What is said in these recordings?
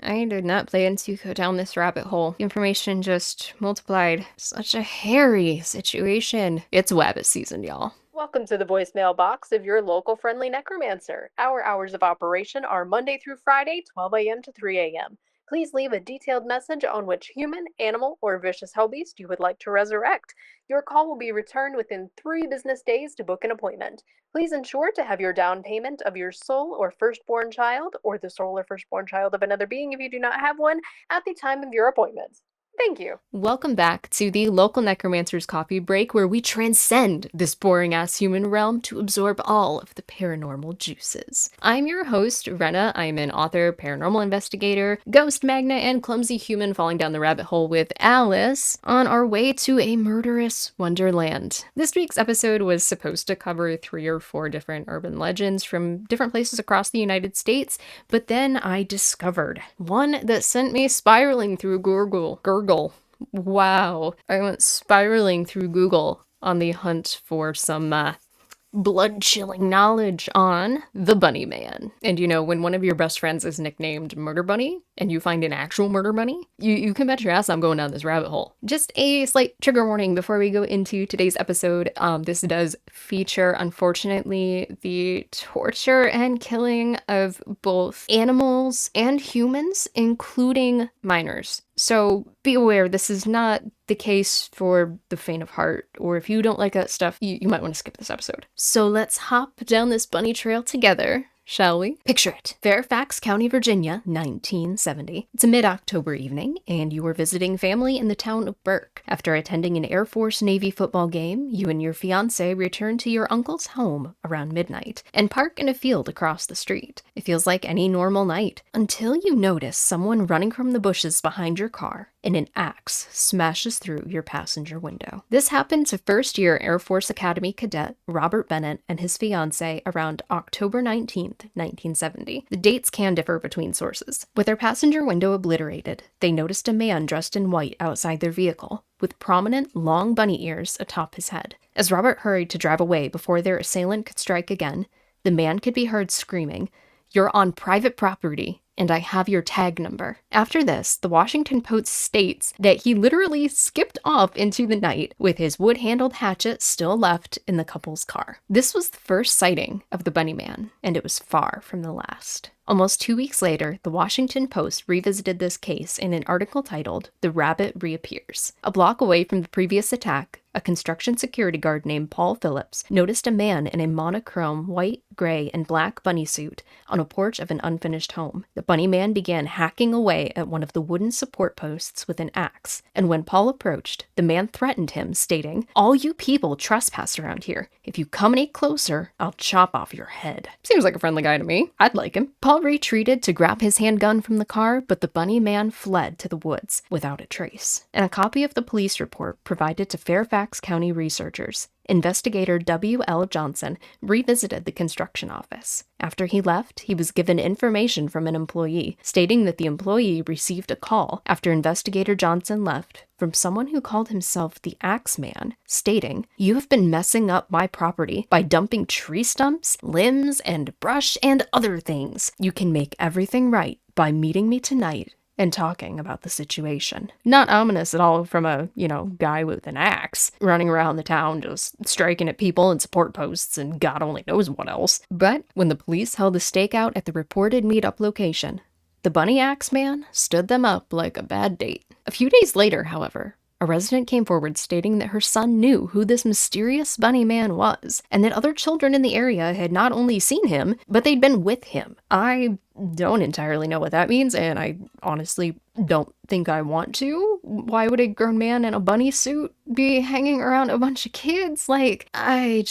I did not plan to go down this rabbit hole. The information just multiplied. Such a hairy situation. It's Wabbit season, y'all. Welcome to the voicemail box of your local friendly Necromancer. Our hours of operation are Monday through Friday, 12 a.m. to 3 a.m. Please leave a detailed message on which human, animal, or vicious hellbeast you would like to resurrect. Your call will be returned within 3 business days to book an appointment. Please ensure to have your down payment of your soul or firstborn child, or the soul or firstborn child of another being if you do not have one, at the time of your appointment. Thank you. Welcome back to the local Necromancer's coffee break, where we transcend this boring-ass human realm to absorb all of the paranormal juices. I'm your host, Wrenna. I'm an author, paranormal investigator, ghost magnet, and clumsy human falling down the rabbit hole with Alice on our way to a murderous wonderland. This week's episode was supposed to cover 3 or 4 different urban legends from different places across the United States, but then I discovered one that sent me spiraling through Google. Wow. I went spiraling through Google on the hunt for some blood-chilling knowledge on the Bunny Man. And you know, when one of your best friends is nicknamed Murder Bunny, and you find an actual murder bunny, you can bet your ass I'm going down this rabbit hole. Just a slight trigger warning before we go into today's episode. This does feature, unfortunately, the torture and killing of both animals and humans, including minors. So be aware, this is not the case for the faint of heart, or if you don't like that stuff, you might want to skip this episode. So let's hop down this bunny trail together, shall we? Picture it. Fairfax County, Virginia, 1970. It's a mid-October evening, and you are visiting family in the town of Burke. After attending an Air Force Navy football game, you and your fiancé return to your uncle's home around midnight and park in a field across the street. It feels like any normal night, until you notice someone running from the bushes behind your car, and an axe smashes through your passenger window. This happened to first-year Air Force Academy cadet Robert Bennett and his fiancée around October 19th, 1970. The dates can differ between sources. With their passenger window obliterated, they noticed a man dressed in white outside their vehicle, with prominent, long bunny ears atop his head. As Robert hurried to drive away before their assailant could strike again, the man could be heard screaming, "You're on private property, and I have your tag number." After this, the Washington Post states that he literally skipped off into the night with his wood-handled hatchet still left in the couple's car. This was the first sighting of the Bunny Man, and it was far from the last. Almost 2 weeks later, the Washington Post revisited this case in an article titled, "The Rabbit Reappears." A block away from the previous attack, a construction security guard named Paul Phillips noticed a man in a monochrome white, gray, and black bunny suit on a porch of an unfinished home. The Bunny Man began hacking away at one of the wooden support posts with an axe, and when Paul approached, the man threatened him, stating, "All you people trespass around here. If you come any closer, I'll chop off your head." Seems like a friendly guy to me. I'd like him. Paul retreated to grab his handgun from the car, but the Bunny Man fled to the woods without a trace. And a copy of the police report provided to Fairfax County researchers, investigator W.L. Johnson revisited the construction office. After he left, he was given information from an employee, stating that the employee received a call after investigator Johnson left from someone who called himself the Axe Man, stating, "You have been messing up my property by dumping tree stumps, limbs, and brush, and other things. You can make everything right by meeting me tonight and talking about the situation." Not ominous at all from a, guy with an axe running around the town just striking at people and support posts and God only knows what else. But when the police held a stakeout at the reported meetup location, the Bunny Axe Man stood them up like a bad date. A few days later, however, a resident came forward stating that her son knew who this mysterious Bunny Man was, and that other children in the area had not only seen him, but they'd been with him. I don't entirely know what that means, and I honestly don't think I want to. Why would a grown man in a bunny suit be hanging around a bunch of kids? I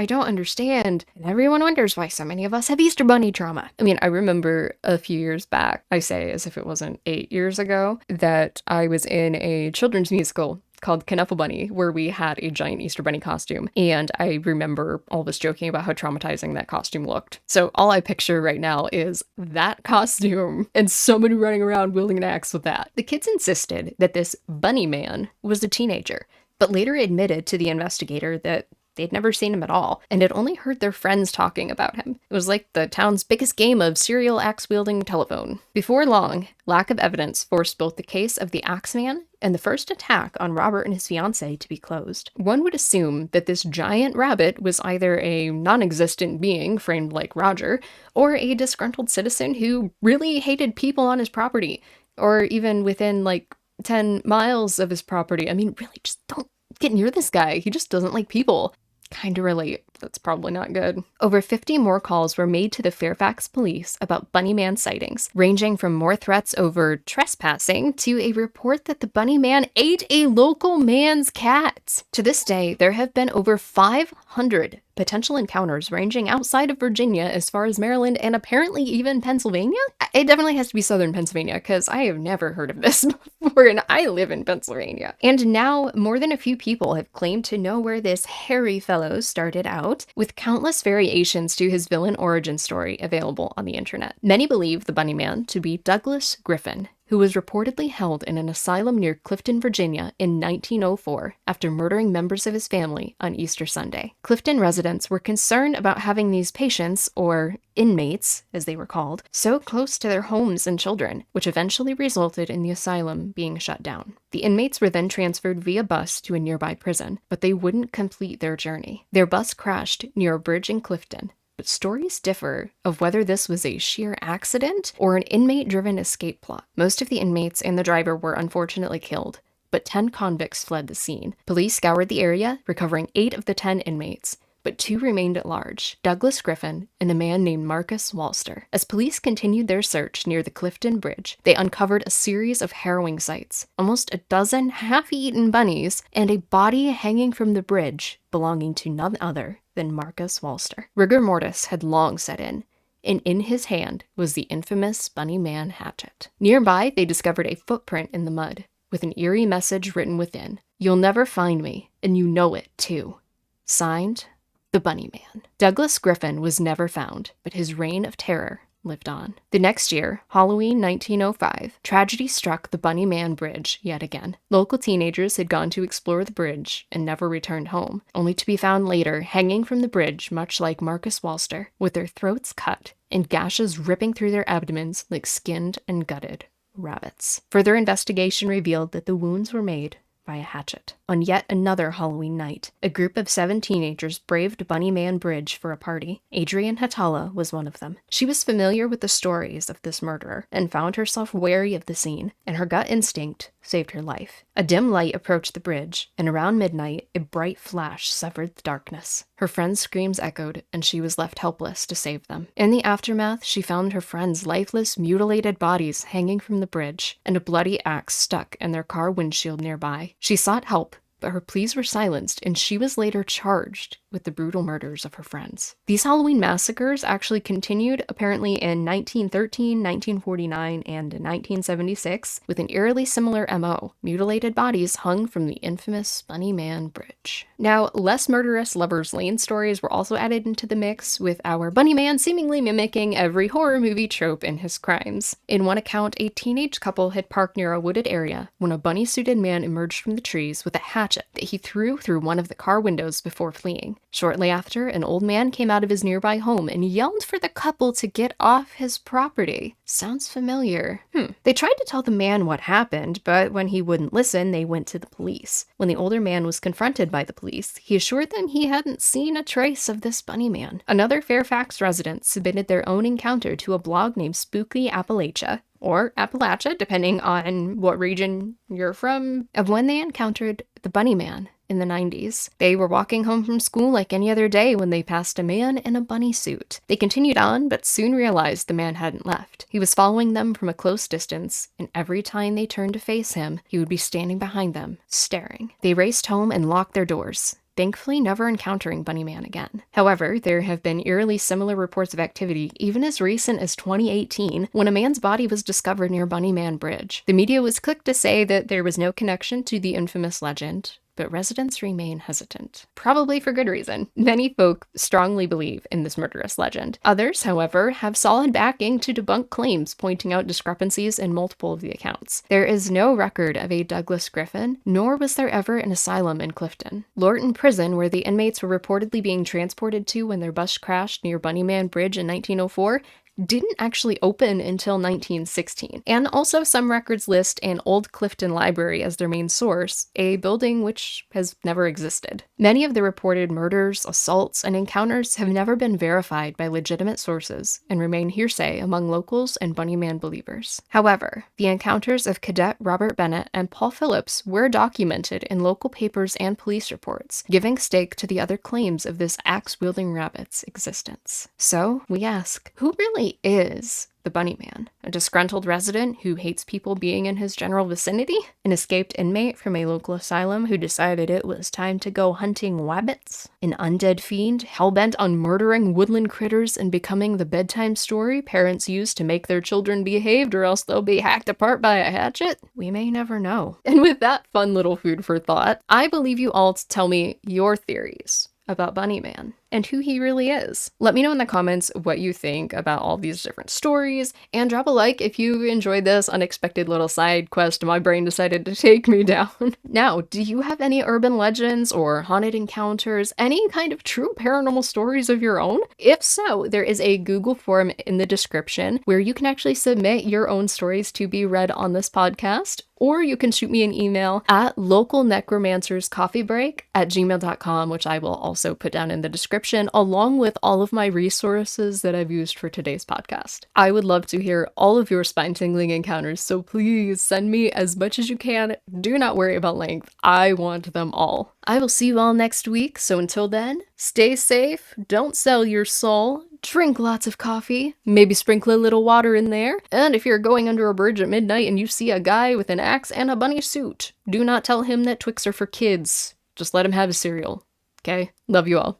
don't understand. And everyone wonders why so many of us have Easter Bunny trauma. I mean, I remember a few years back, I say as if it wasn't 8 years ago, that I was in a children's musical called Knuffle Bunny, where we had a giant Easter Bunny costume. And I remember all of us joking about how traumatizing that costume looked. So all I picture right now is that costume and somebody running around wielding an axe with that. The kids insisted that this Bunny Man was a teenager, but later admitted to the investigator that They'd never seen him at all, and had only heard their friends talking about him. It was like the town's biggest game of serial axe-wielding telephone. Before long, lack of evidence forced both the case of the Axeman and the first attack on Robert and his fiancée to be closed. One would assume that this giant rabbit was either a non-existent being framed like Roger, or a disgruntled citizen who really hated people on his property, or even within like 10 miles of his property. I mean, really, just don't get near this guy. He just doesn't like people. Kinda relate. That's probably not good. Over 50 more calls were made to the Fairfax police about Bunny Man sightings, ranging from more threats over trespassing to a report that the Bunny Man ate a local man's cat. To this day, there have been over 500 potential encounters ranging outside of Virginia as far as Maryland and apparently even Pennsylvania? It definitely has to be southern Pennsylvania because I have never heard of this before and I live in Pennsylvania. And now more than a few people have claimed to know where this hairy fellow started out, with countless variations to his villain origin story available on the internet. Many believe the Bunny Man to be Douglas Griffin, who was reportedly held in an asylum near Clifton, Virginia in 1904 after murdering members of his family on Easter Sunday. Clifton residents were concerned about having these patients, or inmates as they were called, so close to their homes and children, which eventually resulted in the asylum being shut down. The inmates were then transferred via bus to a nearby prison, but they wouldn't complete their journey. Their bus crashed near a bridge in Clifton, but stories differ of whether this was a sheer accident or an inmate-driven escape plot. Most of the inmates and the driver were unfortunately killed, but 10 convicts fled the scene. Police scoured the area, recovering 8 of the 10 inmates, but 2 remained at large, Douglas Griffin and a man named Marcus Walster. As police continued their search near the Clifton Bridge, they uncovered a series of harrowing sights, almost a dozen half-eaten bunnies, and a body hanging from the bridge belonging to none other than Marcus Walster. Rigor mortis had long set in, and in his hand was the infamous Bunny Man hatchet. Nearby, they discovered a footprint in the mud, with an eerie message written within. "You'll never find me, and you know it, too." Signed, the Bunny Man. Douglas Griffin was never found, but his reign of terror lived on. The next year, Halloween 1905, tragedy struck the Bunny Man Bridge yet again. Local teenagers had gone to explore the bridge and never returned home, only to be found later hanging from the bridge much like Marcus Walster, with their throats cut and gashes ripping through their abdomens like skinned and gutted rabbits. Further investigation revealed that the wounds were made by a hatchet. On yet another Halloween night, a group of 7 teenagers braved Bunny Man Bridge for a party. Adrienne Hatala was one of them. She was familiar with the stories of this murderer and found herself wary of the scene, and her gut instinct saved her life. A dim light approached the bridge, and around midnight, a bright flash severed the darkness. Her friends' screams echoed, and she was left helpless to save them. In the aftermath, she found her friends' lifeless, mutilated bodies hanging from the bridge, and a bloody axe stuck in their car windshield nearby. She sought help, but her pleas were silenced, and she was later charged with the brutal murders of her friends. These Halloween massacres actually continued apparently in 1913, 1949, and 1976, with an eerily similar MO. Mutilated bodies hung from the infamous Bunny Man Bridge. Now, less murderous Lover's Lane stories were also added into the mix, with our Bunny Man seemingly mimicking every horror movie trope in his crimes. In one account, a teenage couple had parked near a wooded area when a bunny-suited man emerged from the trees with a hatchet that he threw through one of the car windows before fleeing. Shortly after, an old man came out of his nearby home and yelled for the couple to get off his property. Sounds familiar. They tried to tell the man what happened, but when he wouldn't listen, they went to the police. When the older man was confronted by the police, he assured them he hadn't seen a trace of this Bunny Man. Another Fairfax resident submitted their own encounter to a blog named Spooky Appalachia, or Appalachia, depending on what region you're from, of when they encountered the Bunny Man in the 90s. They were walking home from school like any other day when they passed a man in a bunny suit. They continued on, but soon realized the man hadn't left. He was following them from a close distance, and every time they turned to face him, he would be standing behind them, staring. They raced home and locked their doors, thankfully never encountering Bunny Man again. However, there have been eerily similar reports of activity even as recent as 2018, when a man's body was discovered near Bunny Man Bridge. The media was quick to say that there was no connection to the infamous legend, but residents remain hesitant. Probably for good reason. Many folk strongly believe in this murderous legend. Others, however, have solid backing to debunk claims, pointing out discrepancies in multiple of the accounts. There is no record of a Douglas Griffin, nor was there ever an asylum in Clifton. Lorton Prison, where the inmates were reportedly being transported to when their bus crashed near Bunnyman Bridge in 1904, didn't actually open until 1916. And also some records list an old Clifton library as their main source, a building which has never existed. Many of the reported murders, assaults, and encounters have never been verified by legitimate sources and remain hearsay among locals and Bunnyman believers. However, the encounters of Cadet Robert Bennett and Paul Phillips were documented in local papers and police reports, giving stake to the other claims of this axe-wielding rabbit's existence. So, we ask, who really is the Bunnyman? A disgruntled resident who hates people being in his general vicinity? An escaped inmate from a local asylum who decided it was time to go hunting wabbits? An undead fiend hell-bent on murdering woodland critters and becoming the bedtime story parents use to make their children behave or else they'll be hacked apart by a hatchet? We may never know. And with that fun little food for thought, I believe you all to tell me your theories about Bunnyman and who he really is. Let me know in the comments what you think about all these different stories, and drop a like if you enjoyed this unexpected little side quest my brain decided to take me down. Now, do you have any urban legends or haunted encounters, any kind of true paranormal stories of your own? If so, there is a Google form in the description where you can actually submit your own stories to be read on this podcast, or you can shoot me an email at localnecromancerscoffeebreak@gmail.com, which I will also put down in the description, along with all of my resources that I've used for today's podcast. I would love to hear all of your spine-tingling encounters, so please send me as much as you can. Do not worry about length. I want them all. I will see you all next week, so until then, stay safe, don't sell your soul, drink lots of coffee, maybe sprinkle a little water in there, and if you're going under a bridge at midnight and you see a guy with an axe and a bunny suit, do not tell him that Twix are for kids. Just let him have his cereal. Okay? Love you all.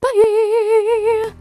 Bye!